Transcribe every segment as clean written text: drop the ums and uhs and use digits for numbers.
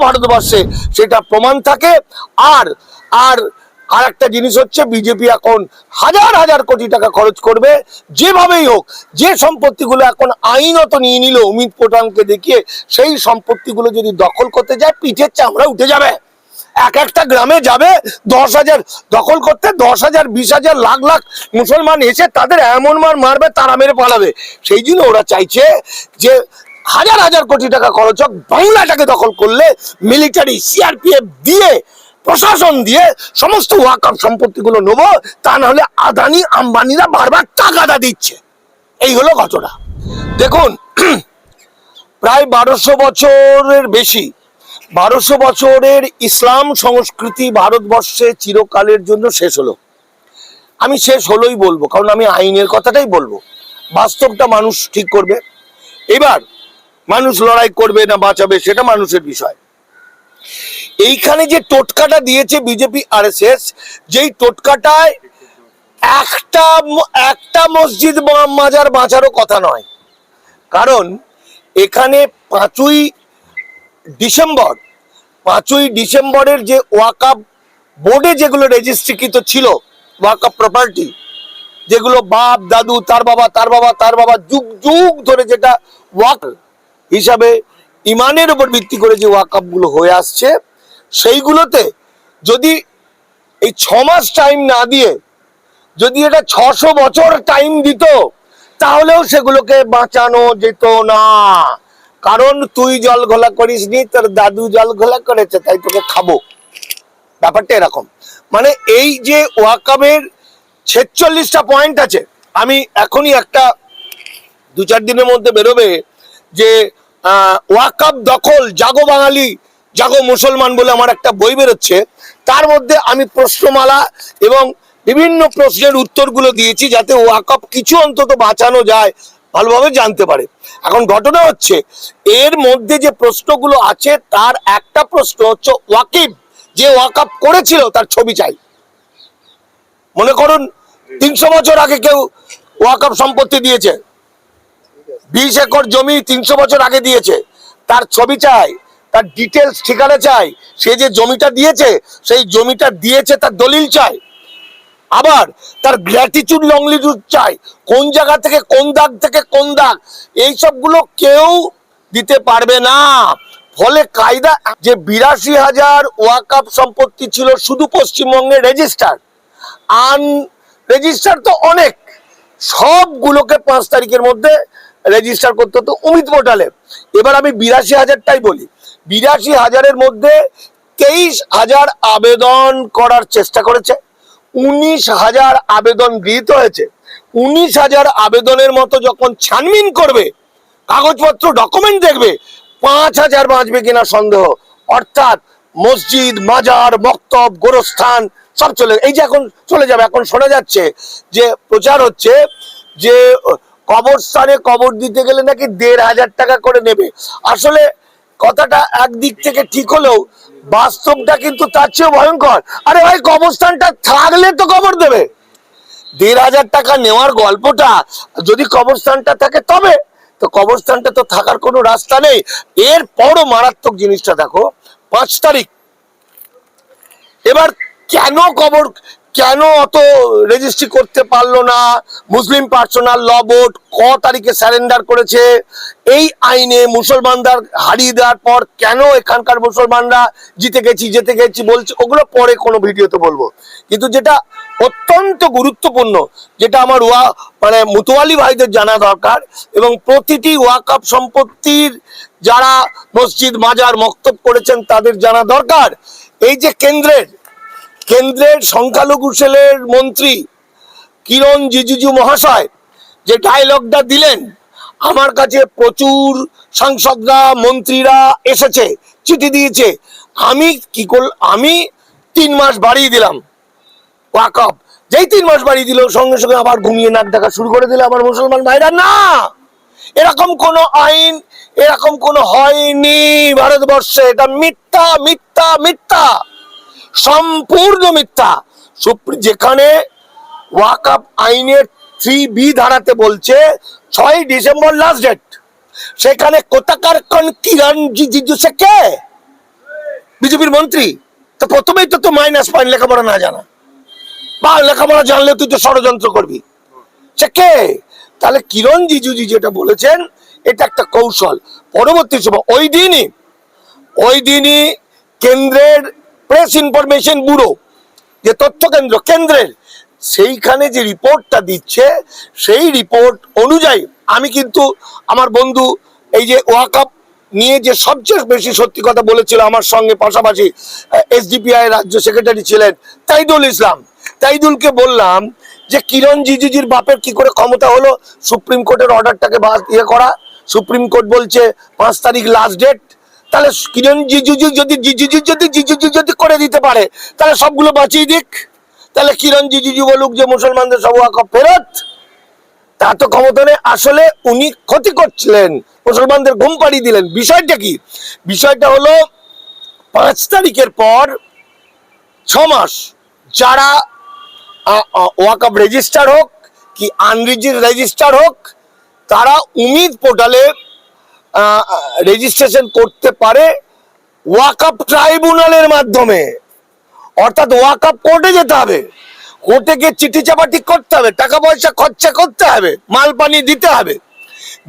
ভারতবর্ষে সেটা প্রমাণ থাকে। আর আর আর একটা জিনিস হচ্ছে, বিজেপি এখন হাজার হাজার কোটি টাকা খরচ করবে যেভাবেই হোক। যে সম্পত্তিগুলো এখন আইনত নিয়ে নিল অমিত পোটানকে দেখিয়ে, সেই সম্পত্তিগুলো যদি দখল করতে যায়, পিঠের চামড়া উঠে যাবে। এক একটা গ্রামে যাবে 10,000 দখল করতে, 10,000 20,000 লাখ লাখ মুসলমান এসে তাদের এমন মার মারবে, তারা মেরে পালাবে। সেই জন্য ওরা চাইছে যে হাজার হাজার কোটি টাকা খরচ হোক, বাংলাটাকে দখল করলে মিলিটারি সিআরপিএফ দিয়ে, প্রশাসন দিয়ে সমস্ত ওয়াকফ সম্পত্তিগুলো নেবো, তা নাহলে আদানি আম্বানিরা বারবার টাকাটা দিচ্ছে। এই হলো ঘটনা। দেখুন, প্রায় 1200 বছরের বেশি, 1200 বছরের ইসলাম সংস্কৃতি ভারতবর্ষে চিরকালের জন্য শেষ হলো। আমি শেষ হলোই বলবো, কারণ আমি আইনের কথাটাই বলবো। বাস্তবটা মানুষ ঠিক করবে। এবার মানুষ লড়াই করবে না বাঁচাবে, সেটা মানুষের বিষয়। এইখানে যে টোটকাটা দিয়েছে বিজেপি আরএসএস, যেই টোটকাটায় একটা মসজিদ মাজার বাঁচারও কথা নয়। কারণ এখানে 5ই ডিসেম্বরের যে ওয়াকফ বোর্ডে যেগুলো রেজিস্ট্রিকৃত ছিল ওয়াকফ প্রপার্টি, যেগুলো বাপ দাদু তার বাবা তার বাবা তার বাবা যুগ যুগ ধরে যেটা ওয়াকফ হিসাবে ইমানের উপর ভিত্তি করে যে ওয়াকফ গুলো হয়ে আসছে, সেইগুলোতে যদি এই 6 মাস টাইম না দিয়ে যদি এটা 600 বছর টাইম দিত, তাহলেও সেগুলোকে বাঁচানো যেত না। কারণ তুই জল ঘোলা করিসনি, তোর দাদু জল ঘোলা করেছে, তাই তোকে খাবো। ব্যাপারটা এরকম। মানে এই যে ওয়াকফের 46টা পয়েন্ট আছে, আমি এখনই একটা 2-4 দিনের মধ্যে বেরোবে যে ওয়াকফ দখল, জাগো বাঙালি জাগো মুসলমান বলে আমার একটা বই বেরোচ্ছে। তার মধ্যে আমি প্রশ্নমালা এবং বিভিন্ন প্রশ্নের উত্তরগুলো দিয়েছি, যাতে ওয়াকফ কিছু অন্তত বাঁচানো যায়, ভালোভাবে জানতে পারে। এখন ঘটনা হচ্ছে, এর মধ্যে যে প্রশ্নগুলো আছে তার একটা প্রশ্ন হচ্ছে, ওয়াকিব যে ওয়াকফ করেছিল তার ছবি চাই। মনে করুন 300 বছর আগে কেউ ওয়াকফ সম্পত্তি দিয়েছে, 20 একর জমি 300 বছর আগে দিয়েছে, তার ছবি চাই, তার ডিটেলস ঠিকানা চাই, সে যে জমিটা দিয়েছে সেই জমিটা দিয়েছে তার দলিল চাই, আবার তার গ্র্যাটিটিউড লংলিটিউড চাই, কোন জায়গা থেকে কোন দাগ থেকে কোন দাগ, এই সবগুলো কেউ দিতে পারবে না। ফলে কায়দা যে 82,000 ওয়াকফ সম্পত্তি ছিল শুধু পশ্চিমবঙ্গে রেজিস্টার, আনরেজিস্টার তো অনেক, সবগুলোকে 5 তারিখের মধ্যে রেজিস্টার করতে হতো অমিত পোর্টালে। এবার আমি 82,000টাই বলি। 82,000-এর মধ্যে 23,000 আবেদন করার চেষ্টা করেছে, 19,000 আবেদন গৃহীত হয়েছে। 19,000 আবেদনের মতো যখন ছানবিন করবে, কাগজপত্র ডকুমেন্ট দেখবে, 5,000 বাঁচবে কিনা সন্দেহ। অর্থাৎ মসজিদ, মাজার, মক্তব, গোরস্থান সব এই যে এখন চলে যাবে। এখন শোনা যাচ্ছে যে প্রচার হচ্ছে যে কবরস্থানে কবর দিতে গেলে নাকি 1,500 টাকা করে নেবে। আসলে কথাটা একদিক থেকে ঠিক হলেও বাস্তবটা কিন্তু তার চেয়েও ভয়ঙ্কর। আরে ভাই, কবরস্থানটা থাকলে তো কবর দেবে। 1,500 টাকা নেওয়ার গল্পটা যদি কবরস্থানটা থাকে, তবে তো কবরস্থানটা তো থাকার কোনো রাস্তা নেই। এরপরও মারাত্মক জিনিসটা দেখো, 5 তারিখ। এবার কেন অত রেজিস্ট্রি করতে পারলো না? মুসলিম পার্সোনাল ল বোর্ড ক তারিখে স্যারেন্ডার করেছে। এই আইনে মুসলমানদের হারিয়ে দেওয়ার পর কেন এখানকার মুসলমানরা জিতে গেছি বলছে, ওগুলো পরে কোনো ভিডিওতে বলবো। কিন্তু যেটা অত্যন্ত গুরুত্বপূর্ণ, যেটা আমার মুতোয়ালি ভাইদের জানা দরকার, এবং প্রতিটি ওয়াকফ সম্পত্তির যারা মসজিদ, মাজার, মক্তব করেছেন তাদের জানা দরকার। এই যে কেন্দ্রের সংখ্যালঘু সেলের মন্ত্রী কিরণ রিজিজু মহাশয় যে ডায়লগটা দিলেন, আমার কাছে প্রচুর সাংসদরা, মন্ত্রীরা এসেছে, চিঠি দিয়েছে। আমি 3 মাস বাড়িয়ে দিলাম ওয়াকফ। যেই 3 মাস বাড়িয়ে দিল, সঙ্গে সঙ্গে আবার ঘুমিয়ে নাক দেখা শুরু করে দিল আমার মুসলমান ভাইরা। না, এরকম কোন আইন, এরকম কোন হয়নি ভারতবর্ষে। এটা মিথ্যা, মিথ্যা, মিথ্যা, সম্পূর্ণ মিথ্যা। যেখানে ওয়াকফ আইনের 3B ধারাতে বলছে 6 ডিসেম্বর লাস্ট ডেট, সেখানে কোথাকার কিরণ রিজিজু সে কে? মন্ত্রী, তো প্রথমেই তো মাইনাস পয়েন্ট, লেখাপড়া না জানা, বা লেখাপড়া জানলে তুই তো ষড়যন্ত্র করবি, সে কে? তাহলে কিরণ রিজিজু যেটা বলেছেন এটা একটা কৌশল। পরবর্তী সময় ওই দিনই কেন্দ্রের প্রেস ইনফরমেশন ব্যুরো, যে তথ্য কেন্দ্রের সেইখানে যে রিপোর্টটা দিচ্ছে, সেই রিপোর্ট অনুযায়ী আমি কিন্তু আমার বন্ধু এই যে ওয়াকআপ নিয়ে যে সবচেয়ে বেশি সত্যি কথা বলেছিল আমার সঙ্গে, পাশাপাশি এসডিপিআই রাজ্য সেক্রেটারি ছিলেন তাইদুল ইসলাম, তাইদুলকে বললাম যে কিরণ রিজিজুর বাপের কি করে ক্ষমতা হলো সুপ্রিম কোর্টের অর্ডারটাকে করা? সুপ্রিম কোর্ট বলছে 5 তারিখ লাস্ট ডেট। তাহলে কিরণ রিজিজু যদি করে দিতে পারে তাহলে সবগুলো বাঁচিয়ে দিক। তাহলে কিরণ রিজিজু বলুক যে মুসলমানদের সব ওয়াকফ ফেরত, তা তো ক্ষমতা নেই। আসলে উনি ক্ষতি করছিলেন, মুসলমানদের ঘুম পাড়িয়ে দিলেন। বিষয়টা কি? বিষয়টা হলো 5 তারিখের পর 6 মাস যারা ওয়াকফ রেজিস্টার হোক কি আনরেজিস্টার হোক, তারা উমিদ পোর্টালে রেজিস্ট্রেশন করতে পারে ওয়াকফ ট্রাইব্যুনালের মাধ্যমে। অর্থাৎ ওয়াকফ কোর্টে যেতে হবে, কোর্টে গিয়ে চিঠি চাপাটি করতে হবে, টাকা পয়সা খরচা করতে হবে, মাল পানি দিতে হবে,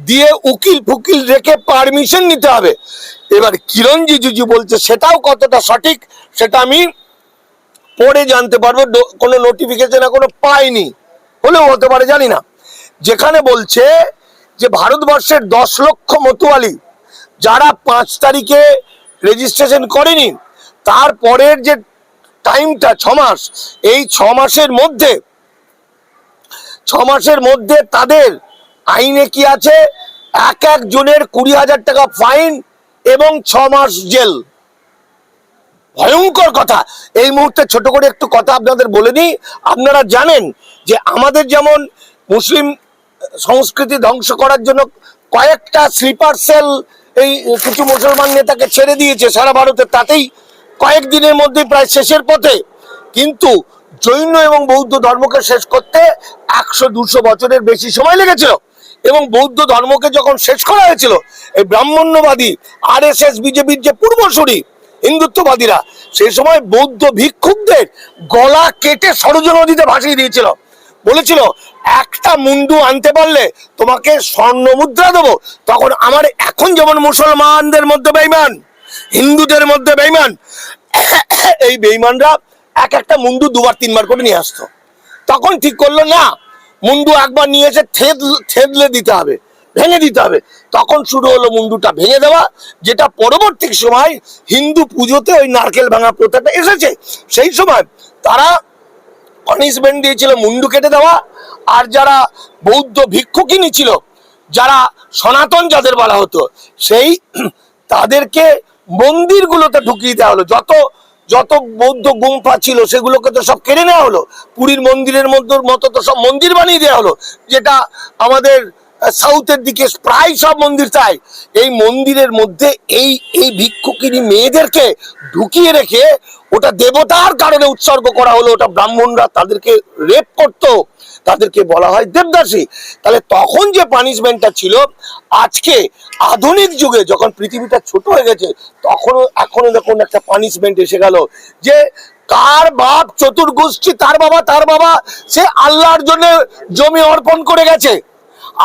দিয়ে উকিল ফুকিল রেখে পারমিশন নিতে হবে। এবার কিরণ রিজিজু বলছে সেটাও কতটা সঠিক সেটা আমি পরে জানতে পারবো, কোনো নোটিফিকেশন এখনো পাইনি, হলেও হতে পারে জানি না। যেখানে বলছে যে ভারতবর্ষের 10 লক্ষ মতুয়ালি যারা 5 তারিখে রেজিস্ট্রেশন করেনি, তারপরের যে টাইমটা 6 মাস, এই 6 মাসের মধ্যে তাদের আইনে কি আছে, এক জনের 20,000 টাকা ফাইন এবং 6 মাস জেল। ভয়ঙ্কর কথা। এই মুহূর্তে ছোট করে একটু কথা আপনাদের বলে দিই। আপনারা জানেন যে আমাদের যেমন মুসলিম সংস্কৃতি ধ্বংস করার জন্য কয়েকটা স্লিপার সেল এই কিছু মুসলমান নেতাকে ছেড়ে দিয়েছে সারা ভারতে, তাতেই কয়েকদিনের মধ্যে প্রায় শেষের পথে, কিন্তু জৈন এবং বৌদ্ধ ধর্মকে শেষ করতে 100-200 বছরের বেশি সময় লেগেছিল। এবং বৌদ্ধ ধর্মকে যখন শেষ করা হয়েছিল, এই ব্রাহ্মণ্যবাদী আরএসএস বিজেপির যে পূর্বসূরি হিন্দুত্ববাদীরা, সেই সময় বৌদ্ধ ভিক্ষুকদের গলা কেটে সরজু নদীতে ভাসিয়ে দিয়েছিল। বলেছিল একটা মুন্ডু আনতে পারলে তোমাকে স্বর্ণ মুদ্রা দেবো। তখন আমার এখন যেমন মুসলমানদের মধ্যে বেঈমান, হিন্দুদের মধ্যে বেঈমান, এই বেঈমানরা একটা মুন্ডু 2-3 বার করে নিয়ে আসতো। তখন ঠিক করলো না, মুন্ডু একবার নিয়ে এসে থেদলে দিতে হবে, ভেঙে দিতে হবে। তখন শুরু হলো মুন্ডুটা ভেঙে দেওয়া, যেটা পরবর্তী সময় হিন্দু পুজোতে ওই নারকেল ভাঙা প্রথাটা এসেছে। সেই সময় তারা পানিশমেন্ট দিয়েছিল মুন্ডু কেটে দেওয়া। আর যারা বৌদ্ধ ভিক্ষুকিনী ছিল, যারা সনাতন যাদের বলা হতো, সেই তাদেরকে মন্দিরগুলোতে ঢুকিয়ে দেওয়া হলো। যত বৌদ্ধ গুম্ফা ছিল সেগুলোকে তো সব কেড়ে নেওয়া হলো, পুরীর মন্দিরের মতো তো সব মন্দির বানিয়ে দেওয়া হলো, যেটা আমাদের সাউথের দিকে প্রায় সব মন্দির চাই। এই মন্দিরের মধ্যে এই ভিক্ষুকিনী মেয়েদেরকে ঢুকিয়ে রেখে ওটা দেবতার কারণে উৎসর্গ করা হলো। ওটা ব্রাহ্মণরা তাদেরকে রেপ করতো, তাদেরকে বলা হয় দেবদাসী। তাহলে তখন যে পানিশমেন্টটা ছিল, আজকে আধুনিক যুগে যখন পৃথিবীটা ছোট হয়ে গেছে, এখনো দেখুন একটা পানিশমেন্ট এসে গেল যে কার বাপ চতুর্গোষ্ঠী, তার বাবা সে আল্লাহর জন্য জমি অর্পণ করে গেছে।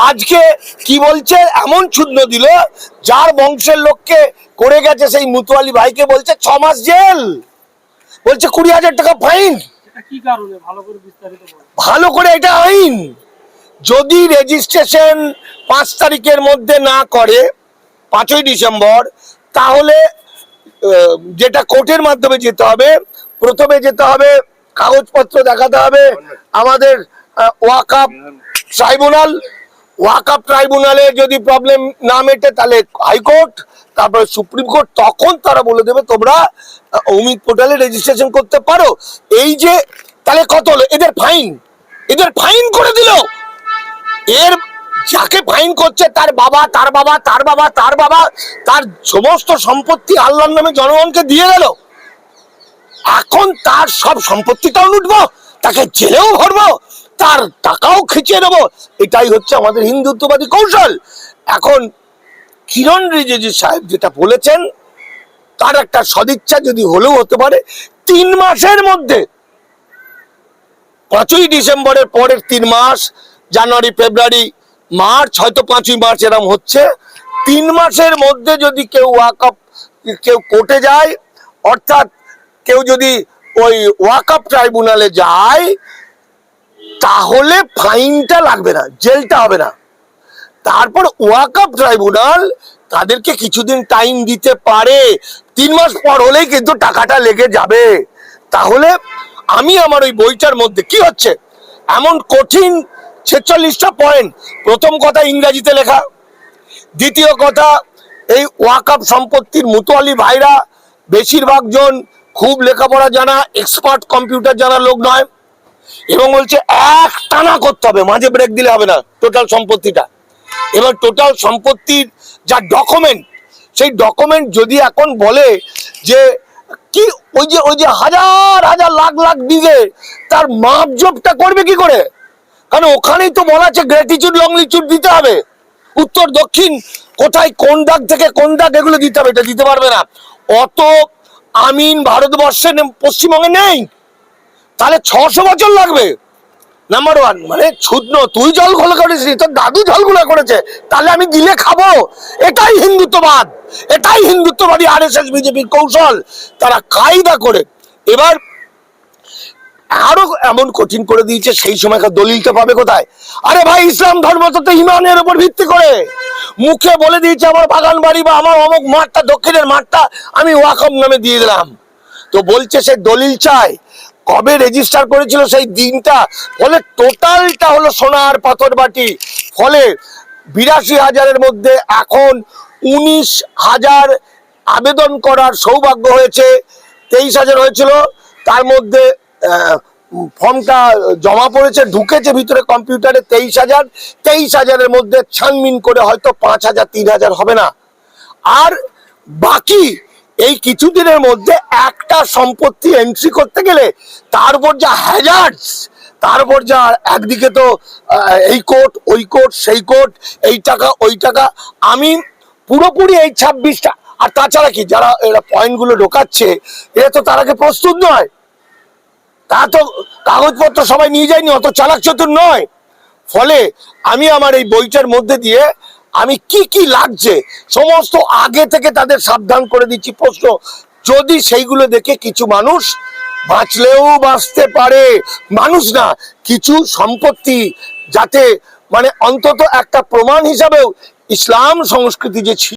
আজকে কি বলছে, এমন চূর্ণ দিল, যার বংশের লোককে করে গেছে সেই মুতুয়ালি ভাইকে বলছে 6 মাস জেল, বলছে 20,000 টাকা ফাইন। ভালো করে এটা আইন, যদি রেজিস্ট্রেশন 5 তারিখের মধ্যে না করে 5ই ডিসেম্বর, তাহলে যেটা কোর্টের মাধ্যমে যেতে হবে, প্রথমে যেতে হবে কাগজপত্র দেখাতে হবে আমাদের ওয়াকফ ট্রাইব্যুনালে। যদি প্রবলেম না মেটে তাহলে হাইকোর্ট, তারপরে সুপ্রিম কোর্ট। তখন তারা বলে দেবে তোমরা উমিদ পোর্টালে রেজিস্ট্রেশন করতে পারো। এই যে তাহলে কত হলো, এদের ফাইন করে দিল। এর যাকে ফাইন করছে তার বাবা, তার সমস্ত সম্পত্তি আল্লাহর নামে জনগণকে দিয়ে গেল। এখন তার সব সম্পত্তিটাও লুটবো, তাকে জেলেও ভরবো, তার টাকাও খিচিয়ে দেবো। এটাই হচ্ছে আমাদের হিন্দুত্ববাদী কৌশল। এখন কিরণ রিজিজু সাহেব যেটা বলেছেন তার একটা সদিচ্ছা যদি হলেও হতে পারে 3 মাসের মধ্যে, 5ই ডিসেম্বরের পরের 3 মাস, জানুয়ারি ফেব্রুয়ারি মার্চ, হয়তো 5ই মার্চ এরকম হচ্ছে, 3 মাসের মধ্যে যদি কেউ ওয়াকআপ, কেউ কোর্টে যায়, অর্থাৎ কেউ যদি ওই ওয়াকআপ ট্রাইব্যুনালে যায়, তাহলে ফাইনটা লাগবে না, জেলটা হবে না। তারপর ওয়াকআপ ট্রাইব্যুনাল তাদেরকে কিছুদিন টাইম দিতে পারে, 3 মাস পর হলেই কিন্তু টাকাটা লেগে যাবে। তাহলে আমি আমার ওই বইটার মধ্যে কি হচ্ছে, এমন কঠিন 46টা পয়েন্ট, প্রথম কথা ইংরেজিতে লেখা, দ্বিতীয় কথা এই ওয়াকআপ সম্পত্তির মুতোয়ালি ভাইরা বেশিরভাগ জন খুব লেখাপড়া জানা, এক্সপার্ট কম্পিউটার জানা লোক নয়, এবং বলছে এক টানা করতে হবে, মাঝে ব্রেক দিলে হবে না টোটাল সম্পত্তিটা। এবার টোটাল সম্পত্তির যা ডকুমেন্ট, সেই ডকুমেন্ট যদি এখন বলে যে কি ওই যে হাজার হাজার লাখ লাখ বিঘে, তার মাপজোপটা করবে কি করে? কারণ ওখানেই তো বলা আছে গ্র্যাটিটিউড লংলিটিউড দিতে হবে, উত্তর দক্ষিণ কোথায় কোন দাগ থেকে কোন দাগ এগুলো দিতে হবে, এটা দিতে পারবে না। অত আমিন ভারতবর্ষে পশ্চিমবঙ্গে নেই, তাহলে 600 বছর লাগবে। নাম্বার 1, মানে ছুদ্র, তুই জল ঘোলা করেছিস, তোর দাদু জল ঘোলা করেছে, তাহলে আমি গিলে খাবো? এটাই হিন্দুত্ববাদ, এটাই হিন্দুত্ববাদী আরএসএস বিজেপির কৌশল, তারা কায়দা করে। এবার আরো এমন কঠিন করে দিয়েছে, সেই সময়কার দলিলটা পাবে কোথায়? আরে ভাই, ইসলাম ধর্ম তো ইমানের উপর ভিত্তি করে, মুখে বলে দিয়েছে আমার বাগান বাড়ি বা আমার অমুক মাঠটা, দক্ষিণের মাঠটা আমি ওয়াকফ নামে দিয়ে দিলাম। তো বলছে সে দলিল চাই, কবে রেজিস্টার করেছিল সেই দিনটা, ফলে টোটালটা হলো সোনার পাথর বাটি। ফলে 82,000-এর মধ্যে এখন 19,000 আবেদন করার সৌভাগ্য হয়েছে। 23,000 হয়েছিল, তার মধ্যে ফর্মটা জমা পড়েছে, ঢুকেছে ভিতরে কম্পিউটারে 23,000। 23,000-এর মধ্যে ছানবিন করে হয়তো 5,000 3,000 হবে না। আর বাকি এই কিছুদিনের মধ্যে একটা সম্পত্তি এন্ট্রি করতে গেলে তার উপর যা হ্যাজার্ডস, তার উপর যা, একদিকে তো এই কোর্ট ওই কোর্ট সেই কোর্ট, এই টাকা ওই টাকা, আমি পুরোপুরি এই 26টা। আর তাছাড়া কি, যারা এরা পয়েন্টগুলো ঢোকাচ্ছে এরা তো তার আগে প্রস্তুত নয়, তা তো কাগজপত্র সবাই নিয়ে যায়নি, অত চালাক চতুর নয়। ফলে আমি আমার এই বইটার মধ্যে দিয়ে আমি কি কি লাগছে সমস্ত আগে থেকে তাদের সাবধান করে দিচ্ছি। প্রশ্ন, যদি সেইগুলো দেখে কিছু মানুষ বাঁচলেও বাঁচতে পারে, মানুষ না, কিছু সম্পত্তি, যাতে মানে অন্তত একটা প্রমাণ হিসাবেও ইসলাম সংস্কৃতি যে ছিল